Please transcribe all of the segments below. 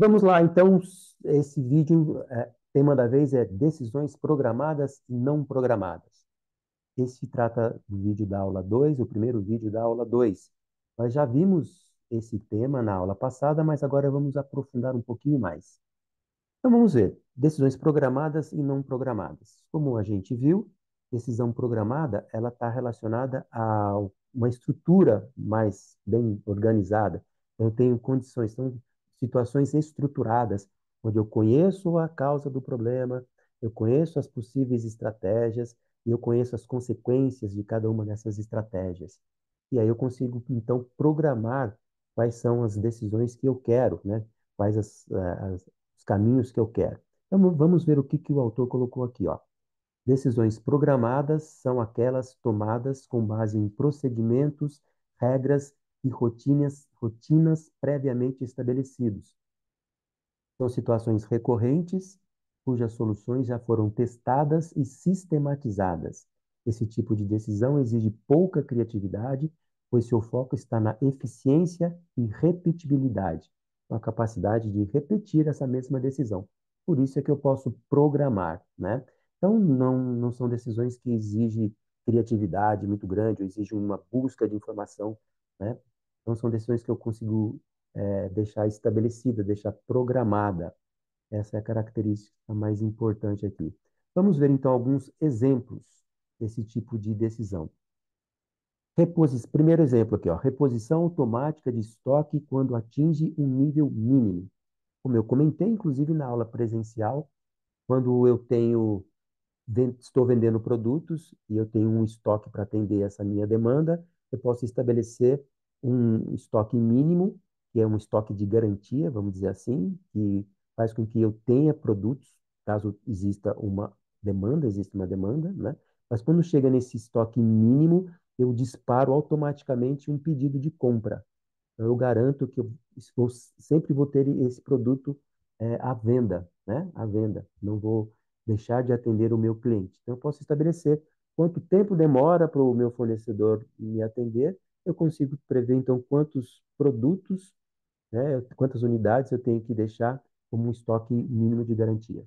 Vamos lá, então, esse vídeo, tema da vez é decisões programadas e não programadas. Esse trata do vídeo da aula 2, o primeiro vídeo da aula 2. Nós já vimos esse tema na aula passada, mas agora vamos aprofundar um pouquinho mais. Então vamos ver, decisões programadas e não programadas. Como a gente viu, decisão programada, ela está relacionada a uma estrutura mais bem organizada. Eu tenho condições, são situações estruturadas, onde eu conheço a causa do problema, eu conheço as possíveis estratégias e eu conheço as consequências de cada uma dessas estratégias. E aí eu consigo, então, programar quais são as decisões que eu quero, né? Quais os caminhos que eu quero. Então, vamos ver o que o autor colocou aqui, ó. Decisões programadas são aquelas tomadas com base em procedimentos, regras e rotinas previamente estabelecidos. São situações recorrentes, cujas soluções já foram testadas e sistematizadas. Esse tipo de decisão exige pouca criatividade, pois seu foco está na eficiência e repetibilidade, a capacidade de repetir essa mesma decisão. Por isso é que eu posso programar, né? Então, não são decisões que exigem criatividade muito grande, ou exigem uma busca de informação, né? Então, são decisões que eu consigo deixar estabelecida, deixar programada. Essa é a característica mais importante aqui. Vamos ver então alguns exemplos desse tipo de decisão. Primeiro exemplo aqui, ó, reposição automática de estoque quando atinge um nível mínimo. Como eu comentei, inclusive na aula presencial, quando eu estou vendendo produtos e eu tenho um estoque para atender essa minha demanda, eu posso estabelecer um estoque mínimo, que é um estoque de garantia, vamos dizer assim, que faz com que eu tenha produtos, caso exista uma demanda, né? Mas quando chega nesse estoque mínimo, eu disparo automaticamente um pedido de compra. Então, eu garanto que sempre vou ter esse produto à venda, né? À venda. Não vou deixar de atender o meu cliente. Então, eu posso estabelecer quanto tempo demora para o meu fornecedor me atender. Eu consigo prever, então, quantos produtos, né? Quantas unidades eu tenho que deixar como um estoque mínimo de garantia.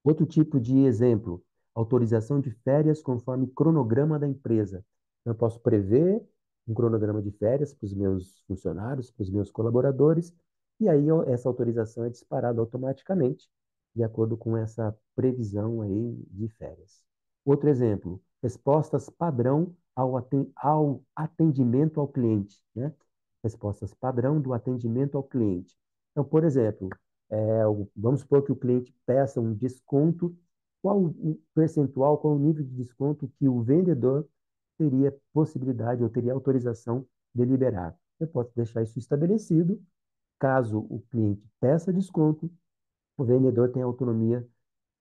Outro tipo de exemplo, autorização de férias conforme cronograma da empresa. Eu posso prever um cronograma de férias para os meus funcionários, para os meus colaboradores, e aí essa autorização é disparada automaticamente, de acordo com essa previsão aí de férias. Outro exemplo, respostas padrão ao atendimento ao cliente, né? Respostas padrão do atendimento ao cliente. Então, por exemplo, vamos supor que o cliente peça um desconto, qual o percentual, qual o nível de desconto que o vendedor teria possibilidade ou teria autorização de liberar. Eu posso deixar isso estabelecido. Caso o cliente peça desconto, o vendedor tem autonomia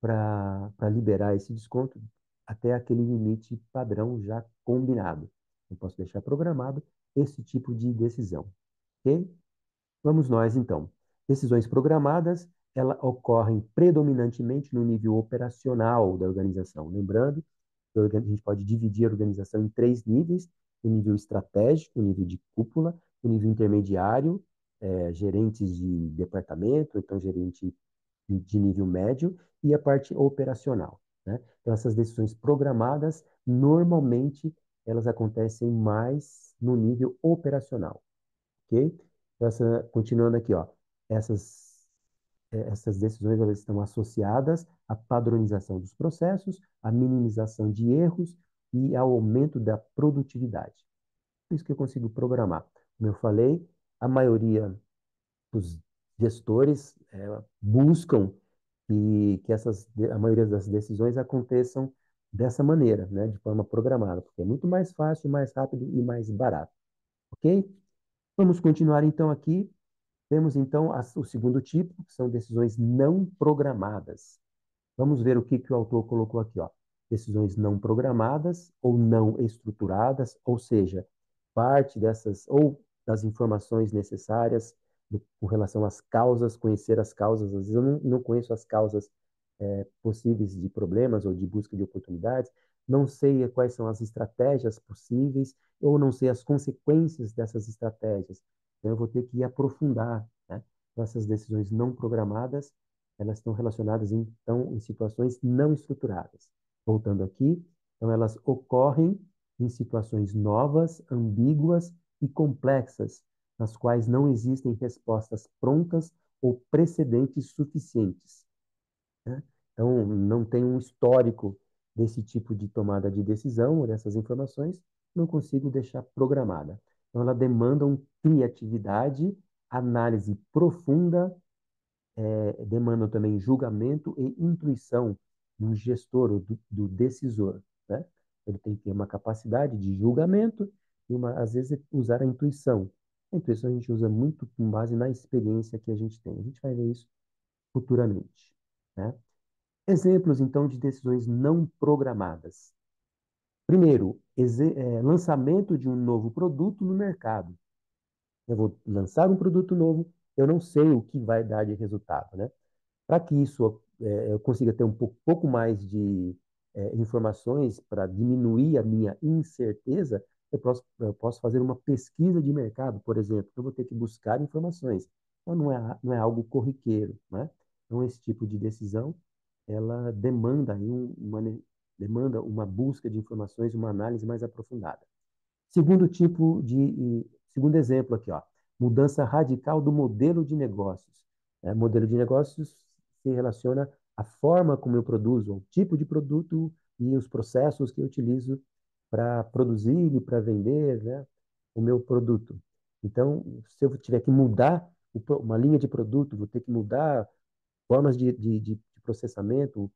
para liberar esse desconto até aquele limite padrão já combinado. Eu posso deixar programado esse tipo de decisão. Ok? Vamos nós, então. Decisões programadas, elas ocorrem predominantemente no nível operacional da organização. Lembrando, que a gente pode dividir a organização em três níveis: o nível estratégico, o nível de cúpula, o nível intermediário, gerentes de departamento, então gerente de nível médio, e a parte operacional, né? Então, essas decisões programadas, normalmente, elas acontecem mais no nível operacional, ok? Então, continuando aqui, ó, essas decisões elas estão associadas à padronização dos processos, à minimização de erros e ao aumento da produtividade. Por isso que eu consigo programar. Como eu falei, a maioria dos gestores buscam que a maioria das decisões aconteçam dessa maneira, né, de forma programada, porque é muito mais fácil, mais rápido e mais barato, ok? Vamos continuar então aqui. Temos então o segundo tipo, que são decisões não programadas. Vamos ver o que o autor colocou aqui, ó. Decisões não programadas ou não estruturadas, ou seja, parte dessas ou das informações necessárias com relação às causas, conhecer as causas. Às vezes eu não conheço as causas possíveis de problemas ou de busca de oportunidades, não sei quais são as estratégias possíveis, ou não sei as consequências dessas estratégias. Então, eu vou ter que aprofundar, né? Então, essas decisões não programadas, elas estão relacionadas, então, em situações não estruturadas. Voltando aqui, então, elas ocorrem em situações novas, ambíguas e complexas, nas quais não existem respostas prontas ou precedentes suficientes, né? Então, não tem um histórico desse tipo de tomada de decisão, ou dessas informações, não consigo deixar programada. Então, ela demanda criatividade, análise profunda, demanda também julgamento e intuição do gestor, ou do decisor, né? Ele tem que ter uma capacidade de julgamento e, às vezes, usar a intuição. A intuição a gente usa muito com base na experiência que a gente tem. A gente vai ver isso futuramente, né? Exemplos, então, de decisões não programadas. Primeiro, lançamento de um novo produto no mercado. Eu vou lançar um produto novo, eu não sei o que vai dar de resultado, né? Para que isso eu consiga ter um pouco mais de informações para diminuir a minha incerteza, eu posso fazer uma pesquisa de mercado, por exemplo. Eu vou ter que buscar informações. Então, não é algo corriqueiro, né? Então, esse tipo de decisão, ela demanda, aí demanda uma busca de informações, uma análise mais aprofundada. Segundo exemplo aqui, ó, mudança radical do modelo de negócios. Modelo de negócios se relaciona à forma como eu produzo, ao tipo de produto e os processos que eu utilizo para produzir e para vender, né, o meu produto. Então, se eu tiver que mudar uma linha de produto, vou ter que mudar formas de processamento,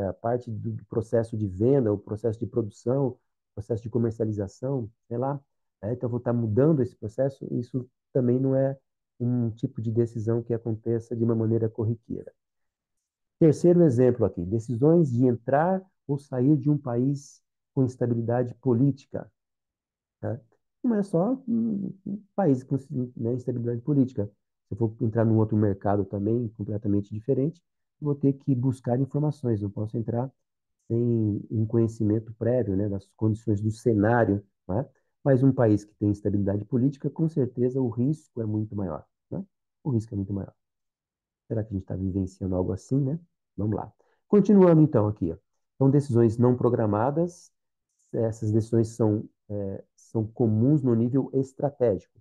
a parte do processo de venda, o processo de produção, processo de comercialização, sei lá. Então, eu vou estar mudando esse processo, isso também não é um tipo de decisão que aconteça de uma maneira corriqueira. Terceiro exemplo aqui, decisões de entrar ou sair de um país com instabilidade política, tá? Não é só um país com, né, instabilidade política. Se eu for entrar num outro mercado também, completamente diferente, vou ter que buscar informações. Não posso entrar sem um conhecimento prévio, né, das condições do cenário, né? Mas um país que tem instabilidade política, com certeza o risco é muito maior, né? O risco é muito maior. Será que a gente está vivenciando algo assim, né? Vamos lá. Continuando então aqui, ó. Então, decisões não programadas, essas decisões são comuns no nível estratégico.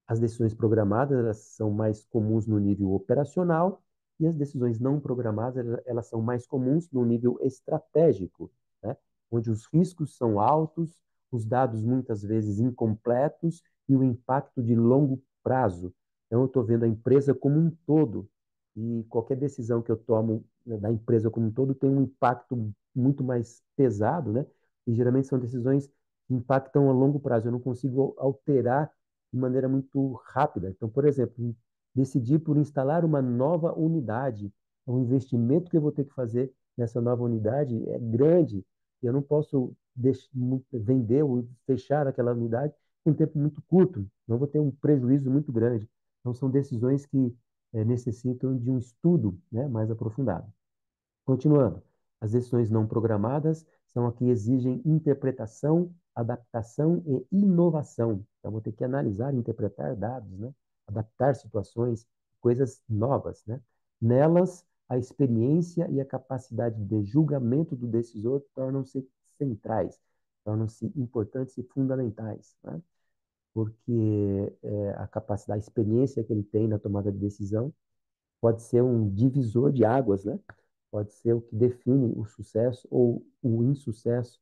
As decisões programadas, elas são mais comuns no nível operacional e as decisões não programadas, elas são mais comuns no nível estratégico, né? Onde os riscos são altos, os dados muitas vezes incompletos e o impacto de longo prazo. Então, eu estou vendo a empresa como um todo e qualquer decisão que eu tomo, né, da empresa como um todo tem um impacto muito mais pesado, né? E geralmente são decisões que impactam a longo prazo. Eu não consigo alterar de maneira muito rápida. Então, por exemplo, decidir por instalar uma nova unidade, o investimento que eu vou ter que fazer nessa nova unidade é grande. Eu não posso vender ou fechar aquela unidade em um tempo muito curto. Não vou ter um prejuízo muito grande. Então, são decisões que necessitam de um estudo, né, mais aprofundado. Continuando, as decisões não programadas são as que exigem interpretação, adaptação e inovação. Então, vou ter que analisar, interpretar dados, né? Adaptar situações, coisas novas, né? Nelas, a experiência e a capacidade de julgamento do decisor tornam-se centrais, tornam-se importantes e fundamentais, né? Porque a capacidade, a experiência que ele tem na tomada de decisão pode ser um divisor de águas, né? Pode ser o que define o sucesso ou o insucesso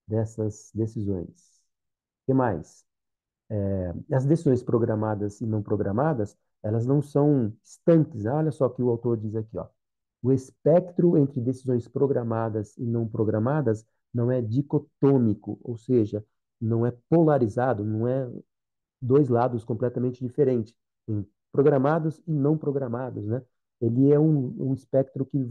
dessas decisões. O que mais? As decisões programadas e não programadas, elas não são estanques. Olha só o que o autor diz aqui, ó. O espectro entre decisões programadas e não programadas não é dicotômico, ou seja, não é polarizado, não é dois lados completamente diferentes, em programados e não programados, né? Ele é um espectro que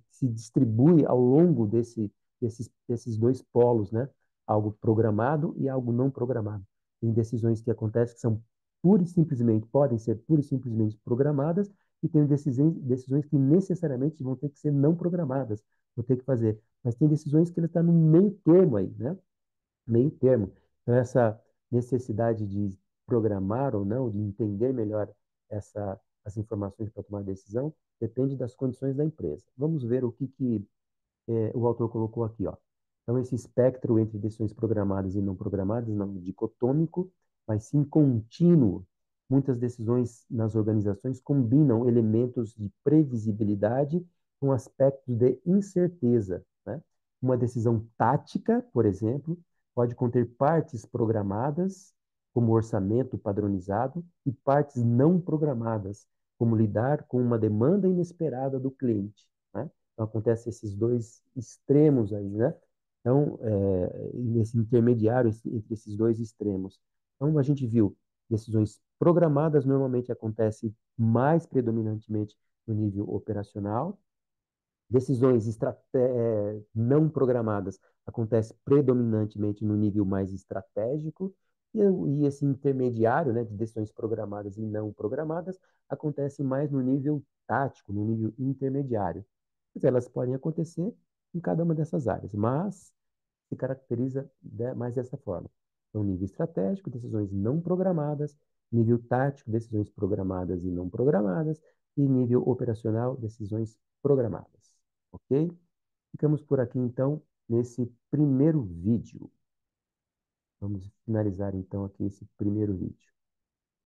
se distribui ao longo desses dois polos, né? Algo programado e algo não programado. Tem decisões que acontecem que são pura e simplesmente, podem ser pura e simplesmente programadas, e tem decisões que necessariamente vão ter que ser não programadas, vão ter que fazer. Mas tem decisões que ele está no meio termo aí, né? Meio termo. Então, essa necessidade de programar ou não, de entender melhor as informações para tomar decisão, depende das condições da empresa. Vamos ver o que o autor colocou aqui, ó. Então, esse espectro entre decisões programadas e não programadas não é dicotômico, mas sim contínuo. Muitas decisões nas organizações combinam elementos de previsibilidade com aspectos de incerteza, né? Uma decisão tática, por exemplo, pode conter partes programadas, como orçamento padronizado, e partes não programadas, como lidar com uma demanda inesperada do cliente, né? Então, acontece esses dois extremos aí, né? Então, nesse intermediário entre esses dois extremos. Então, a gente viu decisões programadas normalmente acontecem mais predominantemente no nível operacional, decisões não programadas acontecem predominantemente no nível mais estratégico, e esse intermediário, né, de decisões programadas e não programadas, acontece mais no nível tático, no nível intermediário. Mas elas podem acontecer em cada uma dessas áreas, mas se caracteriza mais dessa forma. Então, nível estratégico, decisões não programadas; nível tático, decisões programadas e não programadas; e nível operacional, decisões programadas. Ok? Ficamos por aqui, então, nesse primeiro vídeo. Vamos finalizar, então, aqui esse primeiro vídeo.